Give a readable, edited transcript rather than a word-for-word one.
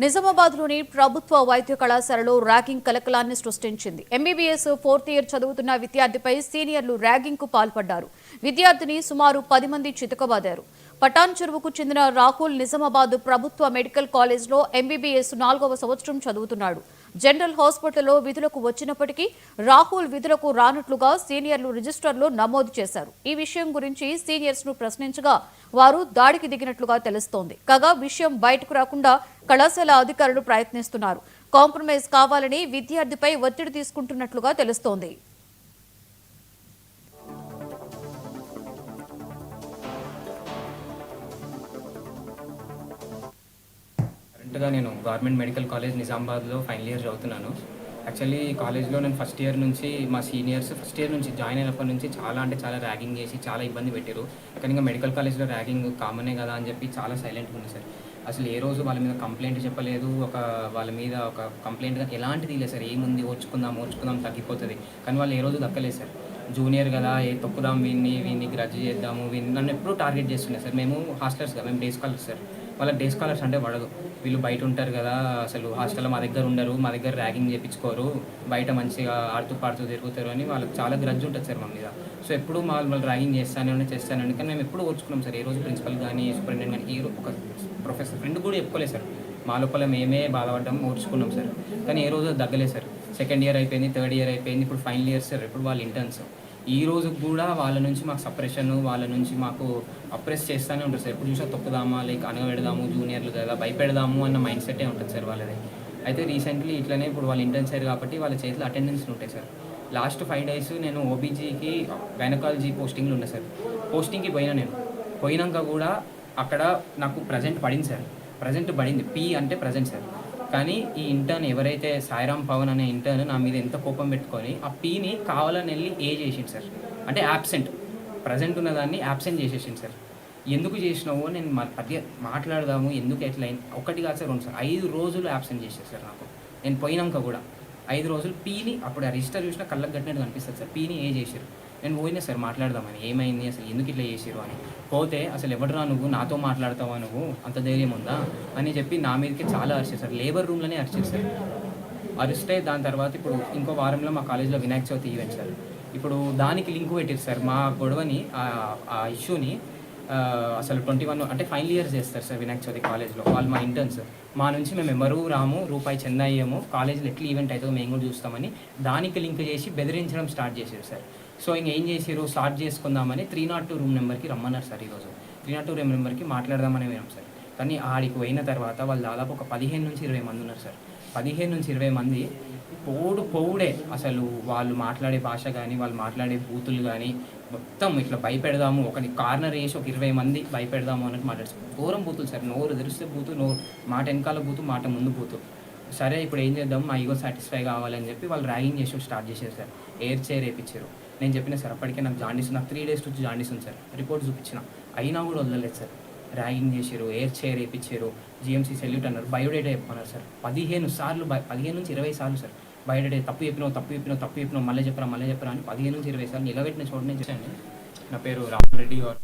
నిజామాబాద్లోని ప్రభుత్వ వైద్య కళాశాలలో ర్యాగింగ్ కలకలాన్ని సృష్టించింది. ఎంబీబీఎస్ 4th ఇయర్ చదువుతున్న విద్యార్థిపై సీనియర్లు ర్యాగింగ్కు పాల్పడ్డారు. విద్యార్థిని సుమారు 10 మంది చితకబాదారు. పటాన్ చెరువుకు చెందిన రాహుల్ నిజామాబాద్ ప్రభుత్వ మెడికల్ కాలేజ్లో ఎంబీబీఎస్ 4వ సంవత్సరం చదువుతున్నాడు. జనరల్ హాస్పిటల్లో విధులకు వచ్చినప్పటికీ రాహుల్ విధులకు రానట్లుగా సీనియర్లు రిజిస్టర్లో నమోదు చేశారు. ఈ విషయం గురించి సీనియర్స్ ను ప్రశ్నించగా వారు దాడికి దిగినట్లుగా తెలుస్తోంది. కాగా విషయం బయటకు రాకుండా కళాశాల అధికారులు ప్రయత్నిస్తున్నారు. కాంప్రమైజ్ కావాలని విద్యార్థిపై ఒత్తిడి తీసుకుంటున్నట్లుగా తెలుస్తోంది. నేను గవర్నమెంట్ మెడికల్ కాలేజ్ నిజామాబాద్లో ఫైనల్ ఇయర్ చదువుతున్నాను. యాక్చువల్లీ కాలేజ్లో నేను ఫస్ట్ ఇయర్ నుంచి మా సీనియర్స్ ఫస్ట్ ఇయర్ నుంచి జాయిన్ అయినప్పటి నుంచి చాలా ర్యాగింగ్ చేసి చాలా ఇబ్బంది పెట్టారు. కానీ ఇంకా మెడికల్ కాలేజ్లో ర్యాగింగ్ కామనే కదా అని చెప్పి చాలా సైలెంట్గా ఉంది సార్. అసలు ఏ రోజు వాళ్ళ మీద కంప్లైంట్ చెప్పలేదు. వాళ్ళ మీద ఒక కంప్లైంట్గా ఎలాంటిది లేదు సార్. ఏముంది ఓర్చుకుందాం తగ్గిపోతుంది, కానీ వాళ్ళు ఏ రోజు దక్కలేదు సార్. జూనియర్ కదా, తొక్కుదాం వీన్ని గ్రడ్జ్ చేద్దాము, నన్ను ఎప్పుడూ టార్గెట్ చేస్తున్నాయి సార్. మేము హాస్టలర్స్గా మేము డే స్కాలర్స్ సార్. వాళ్ళ డే స్కాలర్స్ అంటే పడదు. వీళ్ళు బయట ఉంటారు కదా, అసలు హాస్టల్లో మా దగ్గర ఉండరు, మా దగ్గర ర్యాగింగ్ చేయించుకోరు, బయట మంచిగా ఆడుతూ పాడుతూ తిరుగుతారు అని వాళ్ళకి చాలా గ్రడ్జ్ ఉంటుంది సార్ మా మీద. సో ఎప్పుడు వాళ్ళు ర్యాగింగ్ చేస్తానండి కానీ మేము ఎప్పుడు ఓర్చుకున్నాం సార్. ఏ రోజు ప్రిన్సిపల్ కానీ సూపరింటెండెంట్ కానీ ఒక ప్రొఫెసర్ ఫ్రెండ్ కూడా చెప్పుకోలేదు సార్. మా లోపల మేమే బాధపడ్డాం, ఓర్చుకున్నాం సార్. కానీ ఏ రోజు తగ్గలేదు సార్. సెకండ్ ఇయర్ అయిపోయింది, థర్డ్ ఇయర్ అయిపోయింది, ఇప్పుడు ఫైనల్ ఇయర్ సార్. ఇప్పుడు వాళ్ళు ఇంటర్న్స్. ఈ రోజు కూడా వాళ్ళ నుంచి మాకు సపరేషన్, వాళ్ళ నుంచి మాకు అప్రెస్ చేస్తూనే ఉంటుంది సార్. ఎప్పుడు చూసా తొక్కుదామా, లైక్ అనగబెడదాము, జూనియర్లు కదా భయపెడదాము అన్న మైండ్ సెట్టే ఉంటుంది సార్ వాళ్ళది. అయితే రీసెంట్లీ ఇట్లనే ఇప్పుడు వాళ్ళు ఇంటర్న్స్ అయ్యారు కాబట్టి వాళ్ళ చేతిలో అటెండెన్స్ ఉంటాయి సార్. లాస్ట్ 5 days నేను ఓబీజీకి గైనకాలజీ పోస్టింగ్లు ఉన్నాయి సార్. పోస్టింగ్కి నేను పోయినాక కూడా అక్కడ నాకు ప్రజెంట్ పడింది సార్. ప్రజెంట్ పడింది, పీ అంటే ప్రజెంట్ సార్. కానీ ఈ ఇంటర్న్ ఎవరైతే సాయిరామ్ పవన్ అనే ఇంటర్న్ నా మీద ఎంత కోపం పెట్టుకొని ఆ పీని కావాలని వెళ్ళి చేసిండు సార్. అంటే యాబ్సెంట్, ప్రజెంట్ ఉన్నదాన్ని యాబ్సెంట్ చేసేసిండు సార్. ఎందుకు చేసినావో నేను మాట్లాడదాము, ఎందుకు ఎట్లా ఒకటి కాదు సార్, 2 సార్ 5 రోజులు యాబ్సెంట్ చేశారు సార్ నాకు. నేను పోయినాక కూడా 5 రోజులు పీని అప్పుడు ఆ రిజిస్టర్ చూసినా కళ్ళకు కట్టినట్టు కనిపిస్తుంది సార్. పీని చేశారు. నేను పోయినా సార్ మాట్లాడదామని, ఏమైంది అసలు ఎందుకు ఇట్లా చేసారు అని. పోతే అసలు ఎవడరా నువ్వు, నాతో మాట్లాడతావా, నువ్వు అంత ధైర్యం ఉందా అని చెప్పి నా మీదకి చాలా అరిచారు సార్. లేబర్ రూమ్లోనే అరిచారు సార్. అరిస్తే దాని తర్వాత ఇప్పుడు ఇంకో వారంలో మా కాలేజ్లో వినాయక చవితి ఈవెంట్ సార్. ఇప్పుడు దానికి లింక్ పెట్టారు సార్. మా గొడవని ఆ ఇష్యూని అసలు 21 అంటే ఫైనల్ ఇయర్స్ చేస్తారు సార్ వినాయక చవితి కాలేజ్లో. వాళ్ళు మా ఇంటర్న్స్. మా నుంచి మేము ఎవరు రాము, రూపాయి చెందా అయ్యాము, కాలేజ్లో ఎట్లా ఈవెంట్ అవుతుందో మేము కూడా చూస్తామని దానికి లింక్ చేసి బెదిరించడం స్టార్ట్ చేశారు సార్. సో ఇంకేం చేసారు, స్టార్ట్ చేసుకుందామని 302 రూమ్ నెంబర్కి రమ్మన్నారు సార్. ఈరోజు 302 రూమ్ నెంబర్కి మాట్లాడదామని విన్నాం సార్. కానీ ఆడికి పోయిన తర్వాత వాళ్ళు దాదాపు ఒక 15 నుంచి 20 మంది ఉన్నారు సార్. 15 నుంచి 20 మంది పోవుడే అసలు వాళ్ళు మాట్లాడే భాష కానీ వాళ్ళు మాట్లాడే బూతులు కానీ మొత్తం ఇట్లా భయపెడదాము, ఒకటి కార్నర్ వేసి ఒక 20 మంది భయపెడదాము అన్నట్టు మాట్లాడుతారు. ఘోరం బూతులు సార్. నోరు తెరిస్తే బూతు, నోరు మాట వెనకాల బూతు, మాట ముందు బూతు. సరే ఇప్పుడు ఏం చేద్దాం, మా ఈగో సాటిస్ఫై కావాలని చెప్పి వాళ్ళు ర్యాగింగ్ చేసి స్టార్ట్ చేశారు సార్. ఎయిర్ చైర్ వేయించారు. నేను చెప్పిన సార్ అప్పటికే నాకు జాండీస్, నాకు 3 days నుంచి జాండీస్ ఉంది సార్. రిపోర్ట్ చూపించిన, అయినా కూడా వదలలేదు సార్. ర్యాగింగ్ చేశారు, ఎయిర్ చైర్ వేయించారు, జిఎంసీ సెల్యూట్ అన్నారు, బయోడేటా చెప్పన్నారు సార్. 15 సార్లు 15 నుంచి 20 సార్లు సార్ బయోడేటా. తప్పు చెప్పినావు మళ్ళీ చెప్పరా అని 15 నుంచి 20 సార్లు నిలబెట్టిన చోటనే చేశాను. నా పేరు రామ్ రెడ్డి గారు.